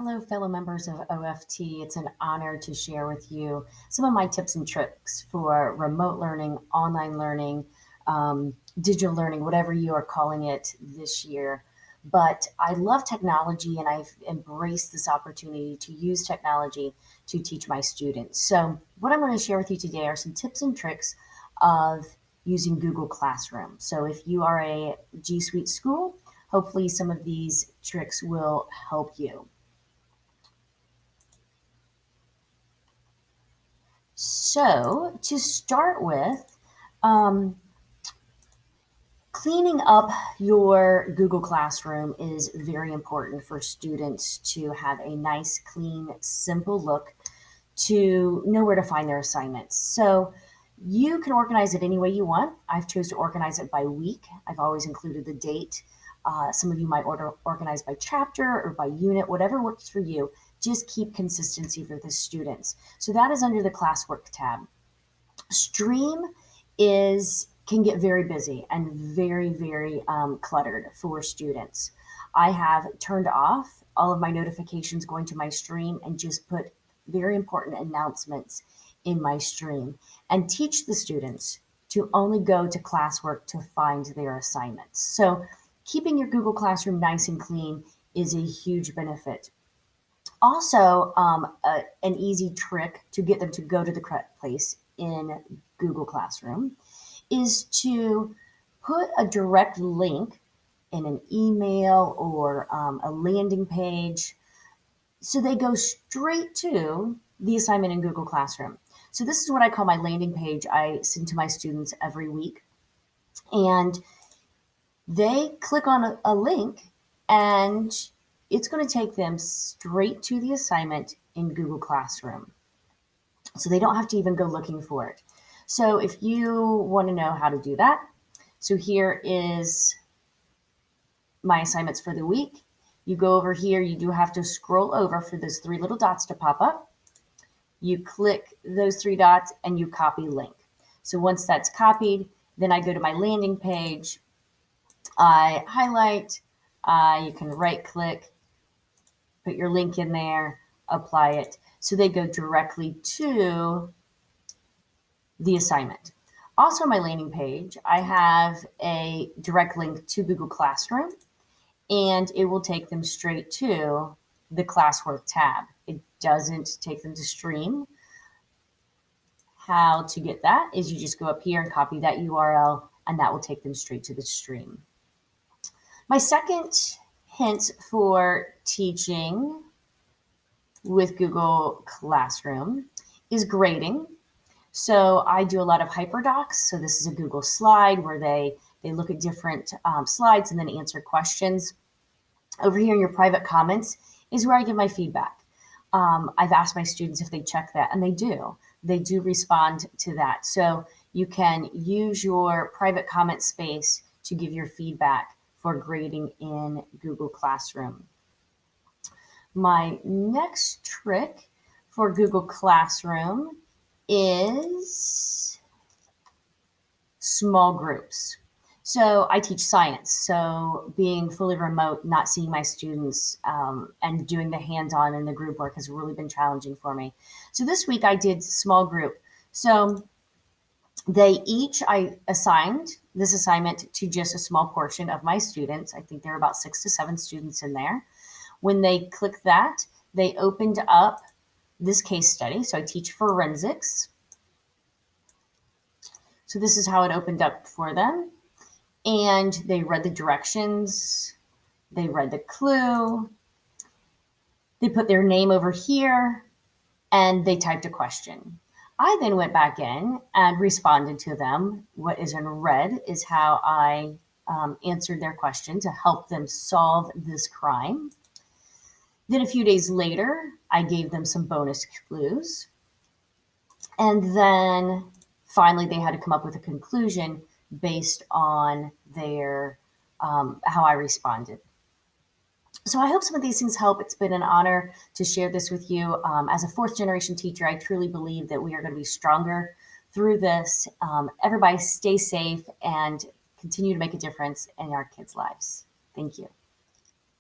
Hello, fellow members of OFT. It's an honor to share with you some of my tips and tricks for remote learning, online learning, digital learning, whatever you are calling it this year. But I love technology and I've embraced this opportunity to use technology to teach my students. So, what I'm going to share with you today are some tips and tricks of using Google Classroom. So, if you are a G Suite school, hopefully some of these tricks will help you. So to start with, um, cleaning up your Google Classroom is very important for students to have a nice, clean, simple look to know where to find their assignments. So you can organize it any way you want. I've chosen to organize it by week. I've always included the date. Some of you might organize by chapter or by unit, whatever works for you. Just keep consistency for the students. So that is under the classwork tab. Stream can get very busy and very cluttered for students. I have turned off all of my notifications going to my stream and just put very important announcements in my stream and teach the students to only go to classwork to find their assignments. So keeping your Google Classroom nice and clean is a huge benefit. Also, an easy trick to get them to go to the correct place in Google Classroom is to put a direct link in an email or a landing page so they go straight to the assignment in Google Classroom. So this is what I call my landing page I send to my students every week. And they click on a link and it's going to take them straight to the assignment in Google Classroom. So they don't have to even go looking for it. So if you want to know how to do that, so here is my assignments for the week. You go over here, you do have to scroll over for those three little dots to pop up. You click those three dots and you copy link. So once that's copied, then I go to my landing page. I highlight, you can right click, put your link in there, apply it. So they go directly to the assignment. Also on my landing page, I have a direct link to Google Classroom, and it will take them straight to the classwork tab. It doesn't take them to stream. How to get that is you just go up here and copy that URL, and that will take them straight to the stream. My second hint for teaching with Google Classroom is grading. So I do a lot of hyperdocs. So this is a Google slide where they look at different slides and then answer questions. Over here in your private comments is where I give my feedback. I've asked my students if they check that, and they do. They do respond to that. So you can use your private comment space to give your feedback for grading in Google Classroom. My next trick for Google Classroom is small groups. So I teach science. So being fully remote, not seeing my students and doing the hands-on and the group work has really been challenging for me. So this week I did small group. So I assigned this assignment to just a small portion of my students. I think there are about 6 to 7 students in there. When they click that, they opened up this case study. So I teach forensics. So this is how it opened up for them. And they read the directions. They read the clue. They put their name over here and they typed a question. I then went back in and responded to them. What is in red is how I answered their question to help them solve this crime. Then a few days later, I gave them some bonus clues. And then finally, they had to come up with a conclusion based on their how I responded. So I hope some of these things help. It's been an honor to share this with you. As a fourth generation teacher, I truly believe that we are going to be stronger through this. Everybody stay safe and continue to make a difference in our kids' lives. Thank you.